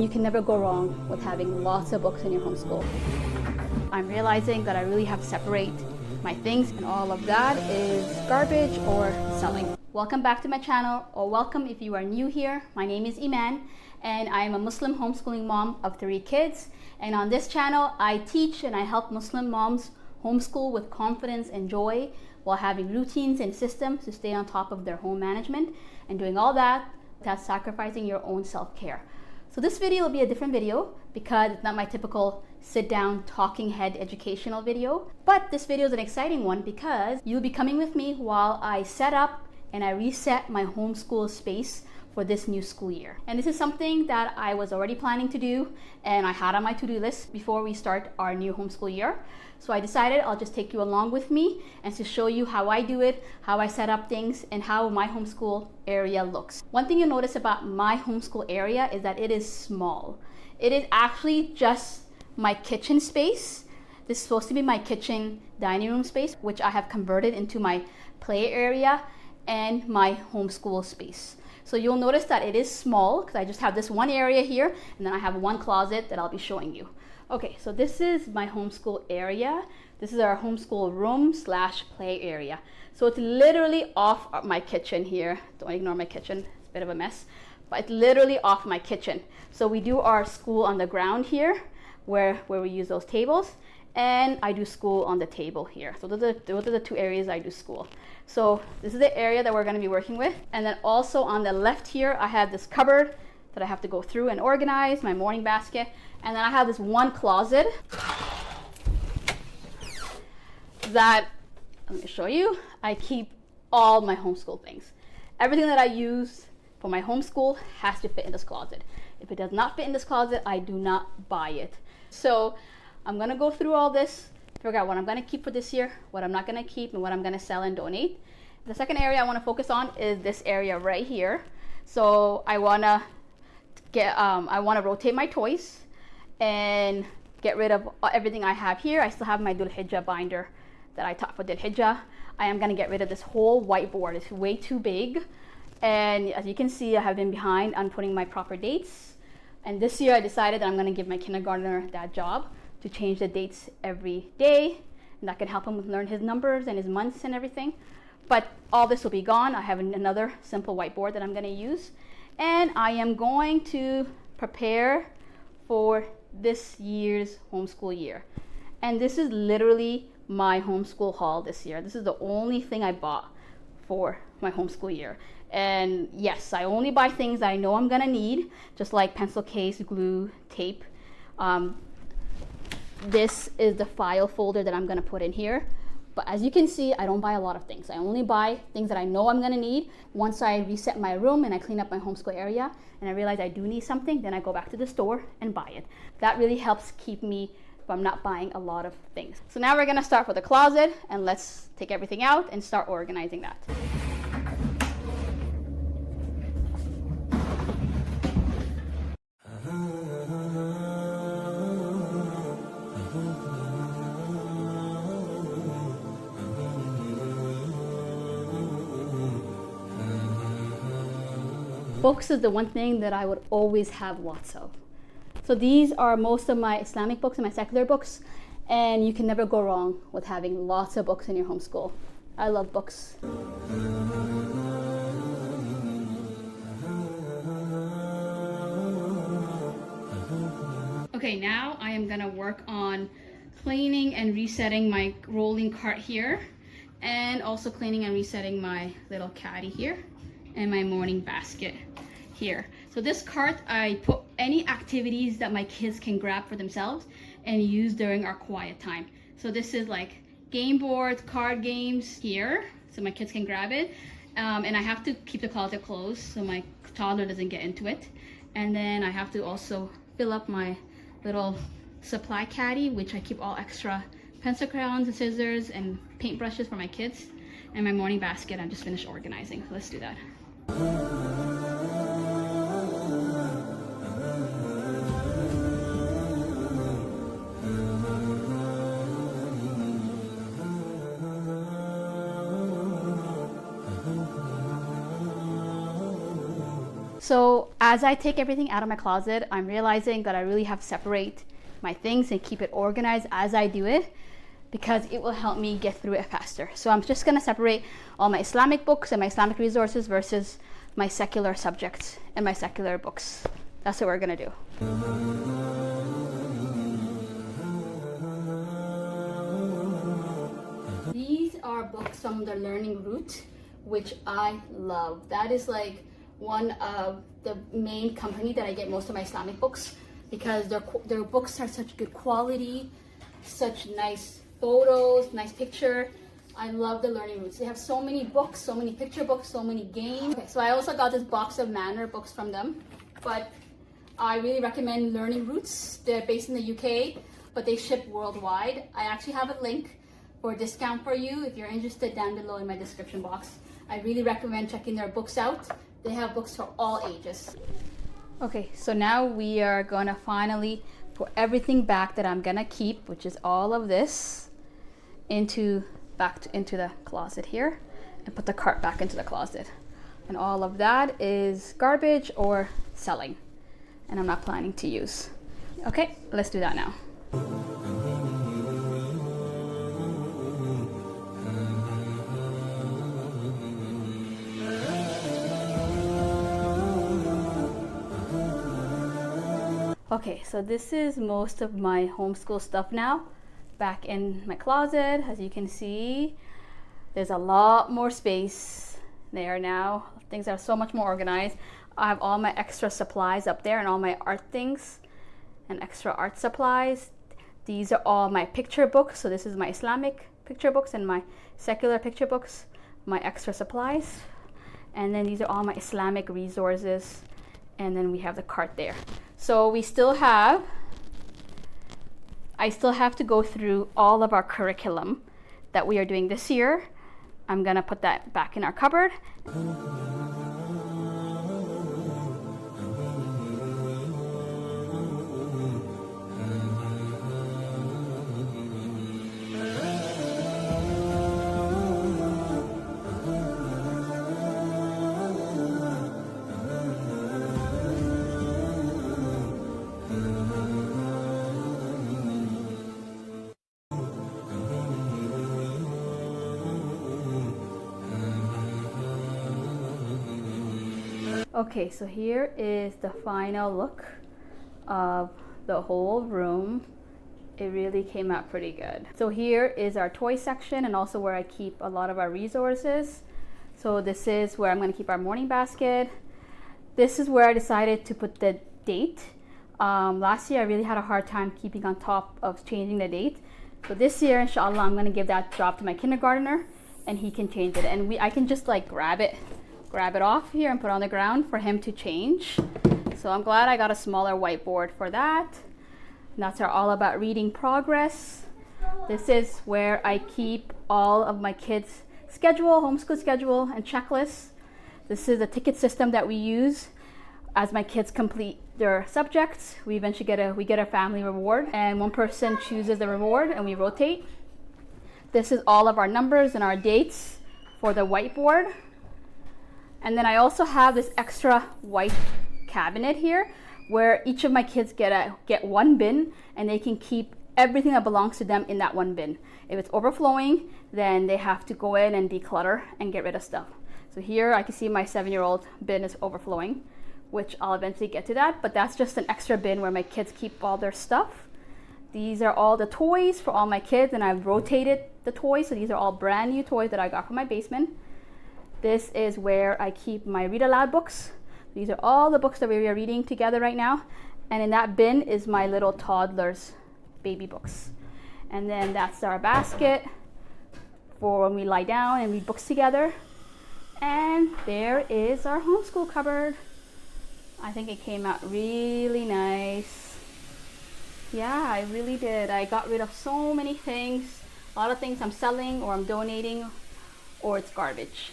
You can never go wrong with having lots of books in your homeschool. I'm realizing that I really have to separate my things, and all of that is garbage or selling. Welcome back to my channel, or welcome if you are new here. My name is Iman, and I am a Muslim homeschooling mom of 3 kids. And on this channel, I teach and I help Muslim moms homeschool with confidence and joy while having routines and systems to stay on top of their home management and doing all that without sacrificing your own self-care. So this video will be a different video because it's not my typical sit down talking head educational video, but this video is an exciting one because you'll be coming with me while I set up and I reset my homeschool space for this new school year. And this is something that I was already planning to do and I had on my to-do list before we start our new homeschool year. So I decided I'll just take you along with me and to show you how I do it, how I set up things, and how my homeschool area looks. One thing you'll notice about my homeschool area is that it is small. It is actually just my kitchen space. This is supposed to be my kitchen dining room space, which I have converted into my play area and my homeschool space. So you'll notice that it is small because I just have this one area here and then I have one closet that I'll be showing you. Okay, so this is my homeschool area. This is our homeschool room / play area. So it's literally off my kitchen here. Don't ignore my kitchen, it's a bit of a mess, but it's literally off my kitchen. So we do our school on the ground here where we use those tables, and I do school on the table here. So those are the 2 areas I do school. So this is the area that we're going to be working with. And then also on the left here, I have this cupboard that I have to go through and organize, my morning basket. And then I have this one closet that, let me show you, I keep all my homeschool things. Everything that I use for my homeschool has to fit in this closet. If it does not fit in this closet, I do not buy it. So I'm gonna go through all this, figure out what I'm gonna keep for this year, what I'm not gonna keep, and what I'm gonna sell and donate. The second area I wanna focus on is this area right here. So I wanna rotate my toys and get rid of everything I have here. I still have my Dhul Hijjah binder that I taught for Dhul Hijjah. I am gonna get rid of this whole whiteboard. It's way too big. And as you can see, I have been behind on putting my proper dates. And this year I decided that I'm gonna give my kindergartner that job to change the dates every day. And that can help him learn his numbers and his months and everything. But all this will be gone. I have another simple whiteboard that I'm gonna use. And I am going to prepare for this year's homeschool year. And this is literally my homeschool haul this year. This is the only thing I bought for my homeschool year. And yes, I only buy things I know I'm gonna need, just like pencil case, glue, tape. This is the file folder that I'm gonna put in here. But as you can see, I don't buy a lot of things. I only buy things that I know I'm gonna need. Once I reset my room and I clean up my homeschool area and I realize I do need something, then I go back to the store and buy it. That really helps keep me from not buying a lot of things. So now we're gonna start with the closet, and let's take everything out and start organizing that. Books is the one thing that I would always have lots of. So these are most of my Islamic books and my secular books, and you can never go wrong with having lots of books in your homeschool. I love books. Okay, now I am gonna work on cleaning and resetting my rolling cart here, and also cleaning and resetting my little caddy here and my morning basket here. So this cart, I put any activities that my kids can grab for themselves and use during our quiet time. So this is like game boards, card games here, so my kids can grab it. And I have to keep the closet closed so my toddler doesn't get into it. And then I have to also fill up my little supply caddy, which I keep all extra pencil crayons and scissors and paintbrushes for my kids. And my morning basket, I'm just finished organizing. So let's do that. So as I take everything out of my closet, I'm realizing that I really have to separate my things and keep it organized as I do it, because it will help me get through it faster. So I'm just gonna separate all my Islamic books and my Islamic resources versus my secular subjects and my secular books. That's what we're gonna do. These are books from the Learning Route, which I love. That is like one of the main company that I get most of my Islamic books, because their books are such good quality, such nice photos, nice picture. I love the Learning Routes. They have so many books, so many picture books, so many games. Okay, so I also got this box of Manner books from them, but I really recommend Learning Routes. They're based in the UK, but they ship worldwide. I actually have a link for a discount for you if you're interested down below in my description box. I really recommend checking their books out. They have books for all ages. Okay, so now we are gonna finally put everything back that I'm gonna keep, which is all of this, into the closet here, and put the cart back into the closet. And all of that is garbage or selling, and I'm not planning to use. Okay, let's do that now. Okay, so this is most of my homeschool stuff now back in my closet. As you can see, there's a lot more space there now. Things are so much more organized. I have all my extra supplies up there and all my art things and extra art supplies. These are all my picture books. So this is my Islamic picture books and my secular picture books, my extra supplies. And then these are all my Islamic resources. And then we have the cart there. So I still have to go through all of our curriculum that we are doing this year. I'm gonna put that back in our cupboard. Okay, so here is the final look of the whole room. It really came out pretty good. So here is our toy section, and also where I keep a lot of our resources. So this is where I'm going to keep our morning basket. This is where I decided to put the date. Last year I really had a hard time keeping on top of changing the date. So this year, inshallah, I'm going to give that job to my kindergartner, and he can change it. And I can just like grab it off here and put it on the ground for him to change. So I'm glad I got a smaller whiteboard for that. And that's our all about reading progress. This is where I keep all of my kids' schedule, homeschool schedule, and checklists. This is a ticket system that we use as my kids complete their subjects. We eventually get a family reward, and one person chooses the reward and we rotate. This is all of our numbers and our dates for the whiteboard. And then I also have this extra white cabinet here where each of my kids get one bin, and they can keep everything that belongs to them in that one bin. If it's overflowing, then they have to go in and declutter and get rid of stuff. So here I can see my 7-year-old bin is overflowing, which I'll eventually get to that, but that's just an extra bin where my kids keep all their stuff. These are all the toys for all my kids, and I've rotated the toys, so these are all brand new toys that I got from my basement. This is where I keep my read aloud books. These are all the books that we are reading together right now. And in that bin is my little toddler's baby books. And then that's our basket for when we lie down and read books together. And there is our homeschool cupboard. I think it came out really nice. Yeah, I really did. I got rid of so many things. A lot of things I'm selling or I'm donating, or it's garbage.